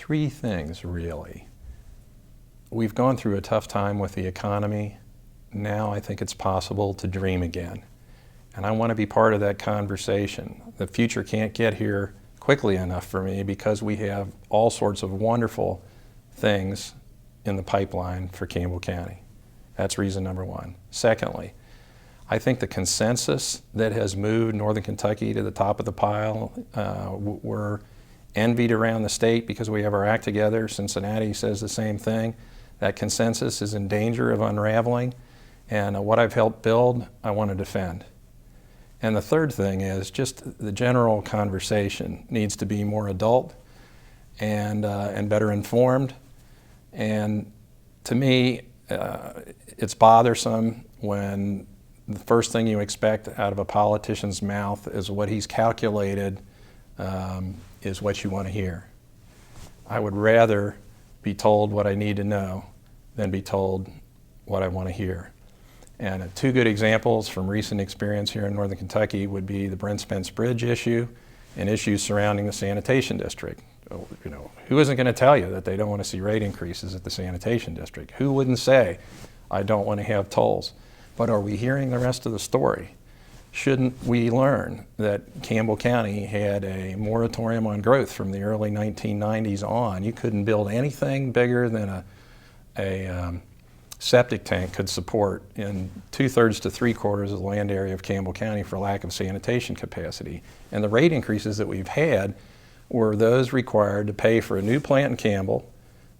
Three things, really. We've gone through a tough time with the economy. Now I think it's possible to dream again. And I want to be part of that conversation. The future can't get here quickly enough for me because we have all sorts of wonderful things in the pipeline for Campbell County. That's reason number one. Secondly, I think the consensus that has moved Northern Kentucky to the top of the pile, we're envied around the state because we have our act together. Cincinnati says the same thing. That consensus is in danger of unraveling, and what I've helped build, I want to defend. And the third thing is just the general conversation needs to be more adult and better informed. And to me, it's bothersome when the first thing you expect out of a politician's mouth is what he's calculated is what you want to hear. I would rather be told what I need to know than be told what I want to hear. And two good examples from recent experience here in Northern Kentucky would be the Brent Spence Bridge issue and issues surrounding the sanitation district. You know, who isn't going to tell you that they don't want to see rate increases at the sanitation district? Who wouldn't say, I don't want to have tolls? But are we hearing the rest of the story? Shouldn't we learn that Campbell County had a moratorium on growth from the early 1990s on? You couldn't build anything bigger than a septic tank could support in 2/3 to 3/4 of the land area of Campbell County for lack of sanitation capacity. And the rate increases that we've had were those required to pay for a new plant in Campbell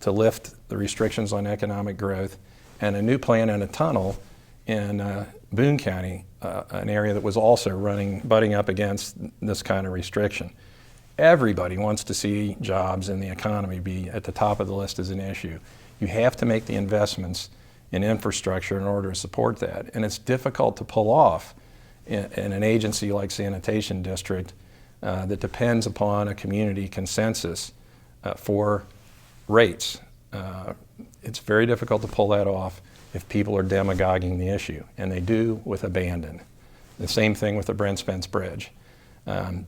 to lift the restrictions on economic growth, and a new plant and a tunnel in Boone County, an area that was also butting up against this kind of restriction. Everybody wants to see jobs and the economy be at the top of the list as an issue. You have to make the investments in infrastructure in order to support that. And it's difficult to pull off in an agency like Sanitation District that depends upon a community consensus for rates. It's very difficult to pull that off if people are demagoguing the issue, and they do with abandon. The same thing with the Brent Spence Bridge.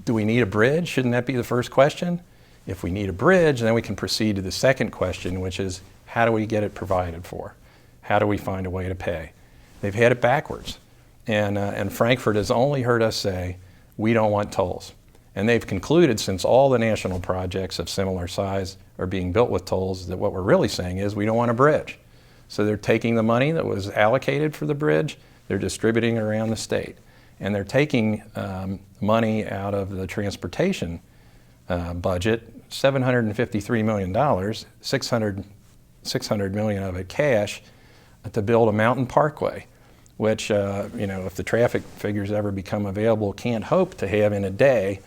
Do we need a bridge? Shouldn't that be the first question? If we need a bridge, then we can proceed to the second question, which is how do we get it provided for? How do we find a way to pay? They've had it backwards. And Frankfurt has only heard us say, we don't want tolls. And they've concluded, since all the national projects of similar size are being built with tolls, that what we're really saying is we don't want a bridge. So they're taking the money that was allocated for the bridge, they're distributing it around the state. And they're taking money out of the transportation budget, $753 million, 600 million of it cash, to build a mountain parkway, which, if the traffic figures ever become available, can't hope to have in a day,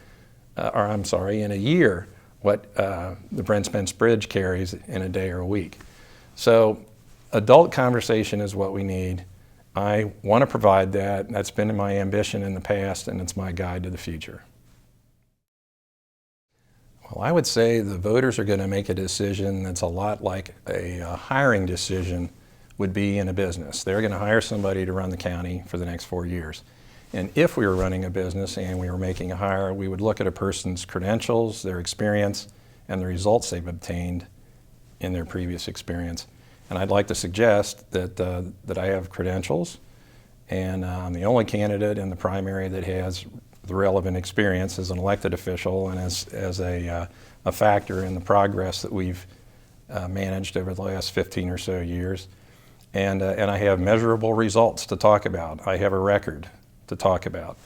in a year, what the Brent Spence Bridge carries in a day or a week. So adult conversation is what we need. I want to provide that. That's been my ambition in the past, and it's my guide to the future. Well, I would say the voters are going to make a decision that's a lot like a hiring decision would be in a business. They're going to hire somebody to run the county for the next 4 years. And if we were running a business and we were making a hire, we would look at a person's credentials, their experience, and the results they've obtained in their previous experience. And I'd like to suggest that I have credentials, and I'm the only candidate in the primary that has the relevant experience as an elected official and as a factor in the progress that we've managed over the last 15 or so years. And I have measurable results to talk about. I have a record to talk about.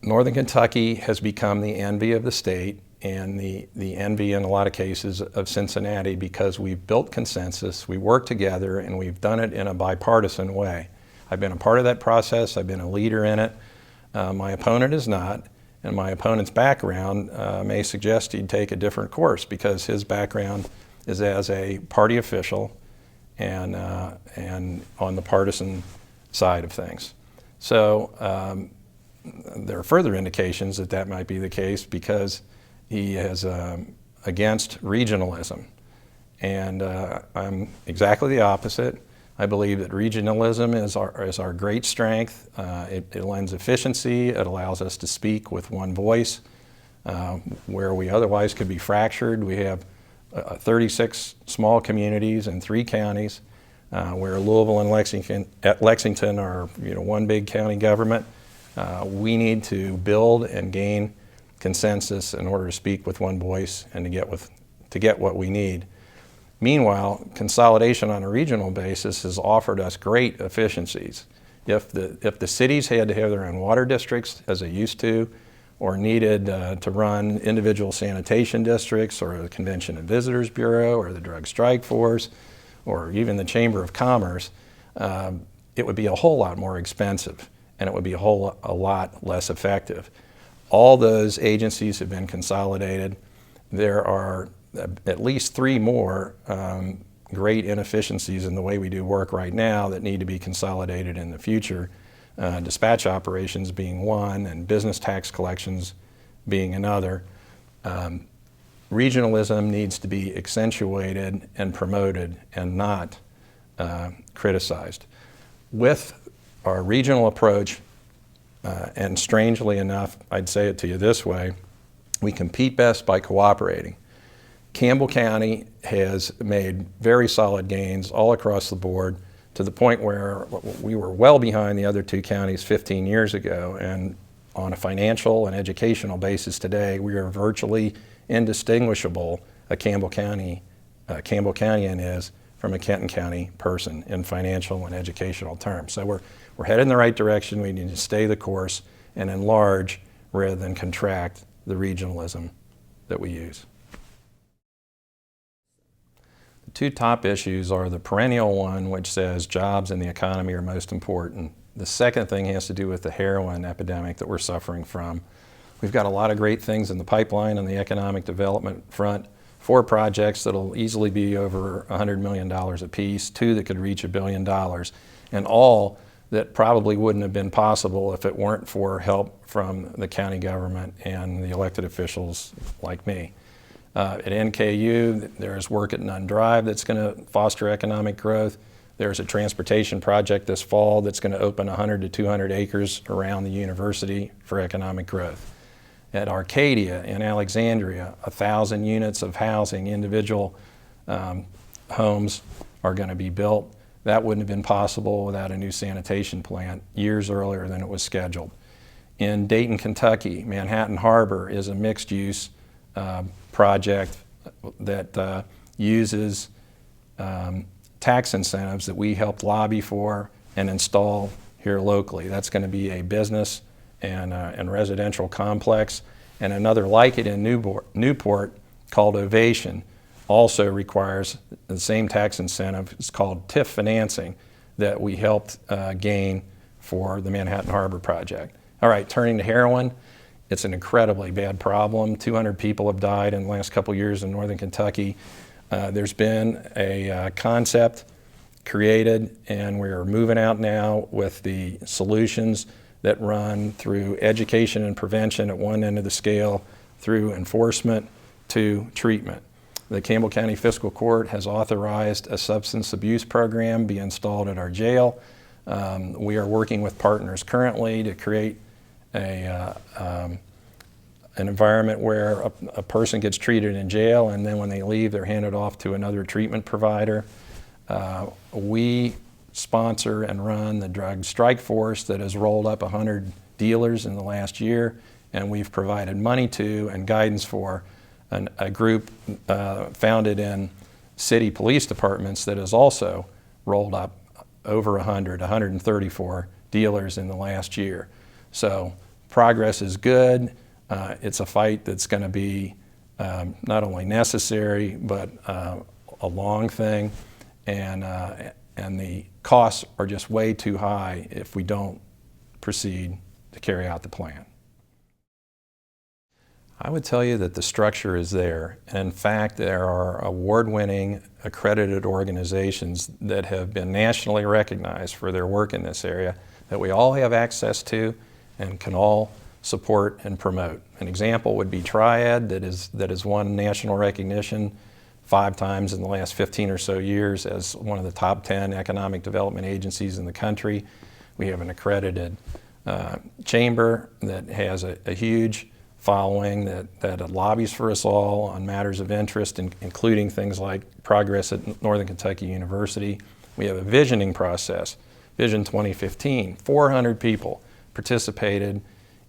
Northern Kentucky has become the envy of the state and the envy in a lot of cases of Cincinnati because we've built consensus, we work together, and we've done it in a bipartisan way. I've been a part of that process, I've been a leader in it. My opponent is not, and my opponent's background may suggest he'd take a different course because his background is as a party official and on the partisan side of things. So there are further indications that that might be the case because he is against regionalism. And I'm exactly the opposite. I believe that regionalism is our great strength. It lends efficiency. It allows us to speak with one voice. where we otherwise could be fractured. We have 36 small communities in 3 counties, where Louisville and Lexington are one big county government. We need to build and gain consensus in order to speak with one voice and to get what we need. Meanwhile, consolidation on a regional basis has offered us great efficiencies. If the cities had to have their own water districts, as they used to, or needed to run individual sanitation districts, or the Convention and Visitors Bureau, or the Drug Strike Force, or even the Chamber of Commerce, it would be a whole lot more expensive, and it would be a lot less effective. All those agencies have been consolidated. There are at least 3 more great inefficiencies in the way we do work right now that need to be consolidated in the future. Dispatch operations being one, and business tax collections being another. Regionalism needs to be accentuated and promoted and not criticized. With our regional approach, and strangely enough, I'd say it to you this way, we compete best by cooperating. Campbell County has made very solid gains all across the board, to the point where we were well behind the other 2 counties 15 years ago, and on a financial and educational basis today, we are virtually indistinguishable. A Campbell Countian is from a Kenton County person in financial and educational terms. So we're headed in the right direction. We need to stay the course and enlarge rather than contract the regionalism that we use. The 2 top issues are the perennial one, which says jobs and the economy are most important. The second thing has to do with the heroin epidemic that we're suffering from. We've got a lot of great things in the pipeline on the economic development front. 4 projects that'll easily be over $100 million apiece, 2 that could reach $1 billion, and all that probably wouldn't have been possible if it weren't for help from the county government and the elected officials like me. At NKY, there's work at Nunn Drive that's going to foster economic growth. There's a transportation project this fall that's going to open 100 to 200 acres around the university for economic growth. At Arcadia in Alexandria, 1,000 units of housing, individual homes are going to be built. That wouldn't have been possible without a new sanitation plant years earlier than it was scheduled. In Dayton, Kentucky, Manhattan Harbor is a mixed-use project that uses tax incentives that we helped lobby for and install here locally. That's going to be a business and residential complex. And another like it in Newport called Ovation also requires the same tax incentive. It's called TIF financing that we helped gain for the Manhattan Harbor project. All right, turning to heroin. It's an incredibly bad problem. 200 people have died in the last couple years in northern Kentucky. There's been a concept created, and we're moving out now with the solutions that run through education and prevention at one end of the scale, through enforcement to treatment. The Campbell County Fiscal Court has authorized a substance abuse program be installed at our jail. We are working with partners currently to create an environment where a person gets treated in jail, and then when they leave, they're handed off to another treatment provider. We sponsor and run the Drug Strike Force that has rolled up 100 dealers in the last year, and we've provided money to and guidance for a group founded in city police departments that has also rolled up over 134 dealers in the last year. So progress is good. It's a fight that's going to be not only necessary, but a long thing, and the costs are just way too high if we don't proceed to carry out the plan. I would tell you that the structure is there. In fact, there are award-winning accredited organizations that have been nationally recognized for their work in this area that we all have access to and can all support and promote. An example would be Triad, that has won national recognition 5 times in the last 15 or so years as one of the top 10 economic development agencies in the country. We have an accredited chamber that has a huge following that lobbies for us all on matters of interest, including things like progress at Northern Kentucky University. We have a visioning process. Vision 2015, 400 people participated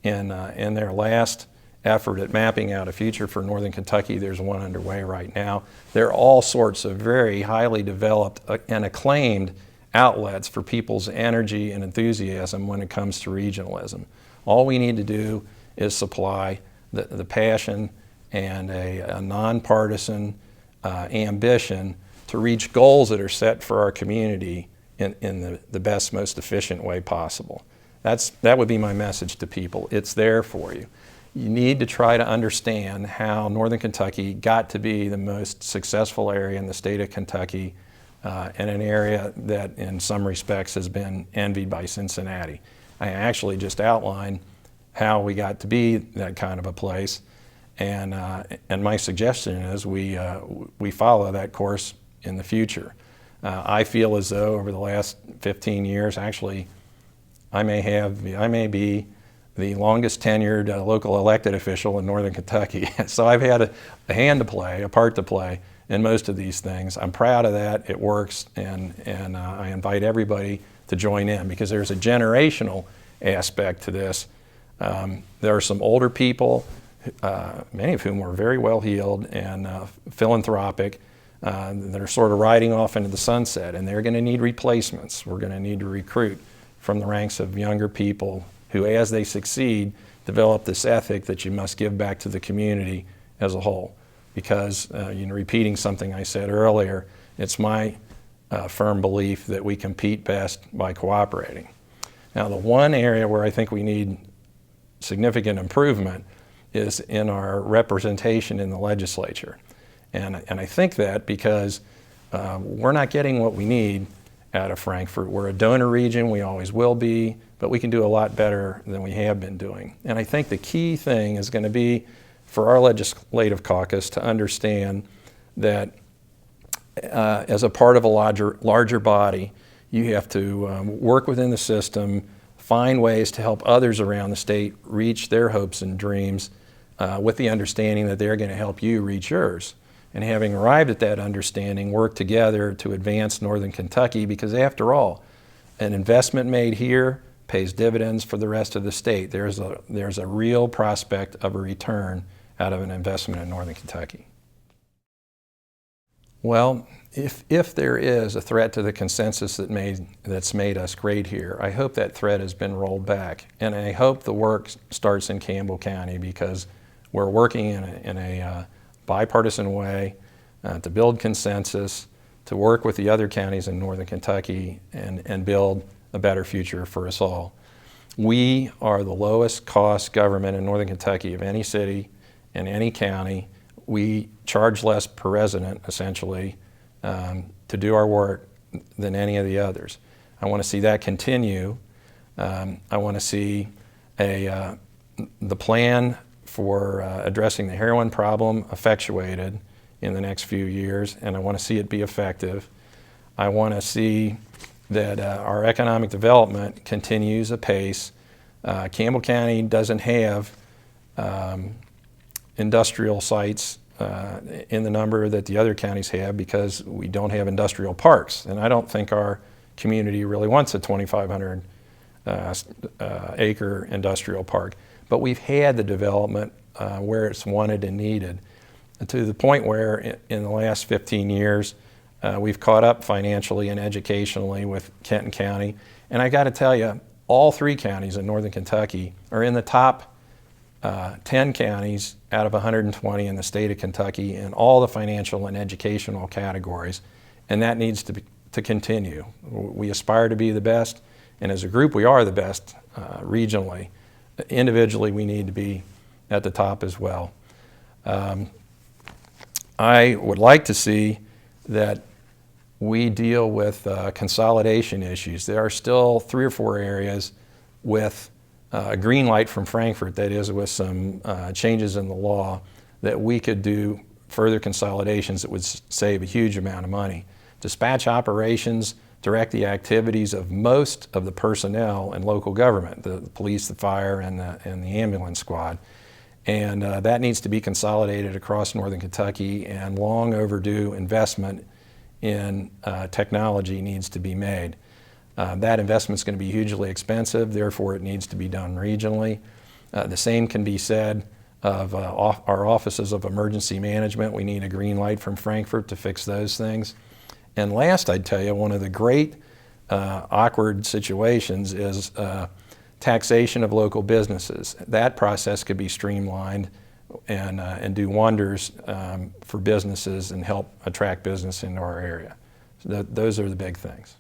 in their last effort at mapping out a future for Northern Kentucky. There's one underway right now. There are all sorts of very highly developed and acclaimed outlets for people's energy and enthusiasm when it comes to regionalism. All we need to do is supply the passion and a nonpartisan ambition to reach goals that are set for our community in the best, most efficient way possible. That would be my message to people. It's there for you. You need to try to understand how Northern Kentucky got to be the most successful area in the state of Kentucky, and an area that in some respects has been envied by Cincinnati. I actually just outlined how we got to be that kind of a place, and my suggestion is we follow that course in the future. I feel as though over the last 15 years, actually, I may be the longest tenured local elected official in Northern Kentucky. So I've had a hand to play, a part to play in most of these things. I'm proud of that. It works, and I invite everybody to join in, because there's a generational aspect to this. There are some older people, many of whom were very well heeled and philanthropic, that are sort of riding off into the sunset, and they're going to need replacements. We're going to need to recruit from the ranks of younger people who, as they succeed, develop this ethic that you must give back to the community as a whole. Because, repeating something I said earlier, it's my firm belief that we compete best by cooperating. Now, the one area where I think we need significant improvement is in our representation in the legislature. And I think that because we're not getting what we need out of Frankfort. We're a donor region, we always will be, but we can do a lot better than we have been doing. And I think the key thing is going to be for our legislative caucus to understand that as a part of a larger body, you have to work within the system, find ways to help others around the state reach their hopes and dreams with the understanding that they're going to help you reach yours. And having arrived at that understanding, work together to advance Northern Kentucky, because after all, an investment made here pays dividends for the rest of the state. There's a real prospect of a return out of an investment in Northern Kentucky. Well, if there is a threat to the consensus that's made us great here, I hope that threat has been rolled back. And I hope the work starts in Campbell County, because we're working in a bipartisan way to build consensus, to work with the other counties in Northern Kentucky and build a better future for us all. We are the lowest cost government in Northern Kentucky of any city and any county. We charge less per resident, essentially, to do our work than any of the others. I want to see that continue. I want to see the plan for addressing the heroin problem effectuated in the next few years, and I want to see it be effective. I want to see that our economic development continues apace. Campbell County doesn't have industrial sites in the number that the other counties have, because we don't have industrial parks, and I don't think our community really wants a 2,500 acre industrial park. But we've had the development where it's wanted and needed, to the point where in the last 15 years we've caught up financially and educationally with Kenton County. And I got to tell you, all three counties in Northern Kentucky are in the top 10 counties out of 120 in the state of Kentucky in all the financial and educational categories, and that needs to continue. We aspire to be the best, and as a group we are the best regionally. Individually, we need to be at the top as well. I would like to see that we deal with consolidation issues. There are still 3 or 4 areas with a green light from Frankfort, that is, with some changes in the law, that we could do further consolidations that would save a huge amount of money. Dispatch operations direct the activities of most of the personnel in local government, the police, the fire, and the ambulance squad. And that needs to be consolidated across northern Kentucky, and long overdue investment in technology needs to be made. That investment is going to be hugely expensive, therefore it needs to be done regionally. The same can be said of our offices of emergency management. We need a green light from Frankfurt to fix those things. And last, I'd tell you, one of the great awkward situations is taxation of local businesses. That process could be streamlined and do wonders for businesses and help attract business into our area. So those are the big things.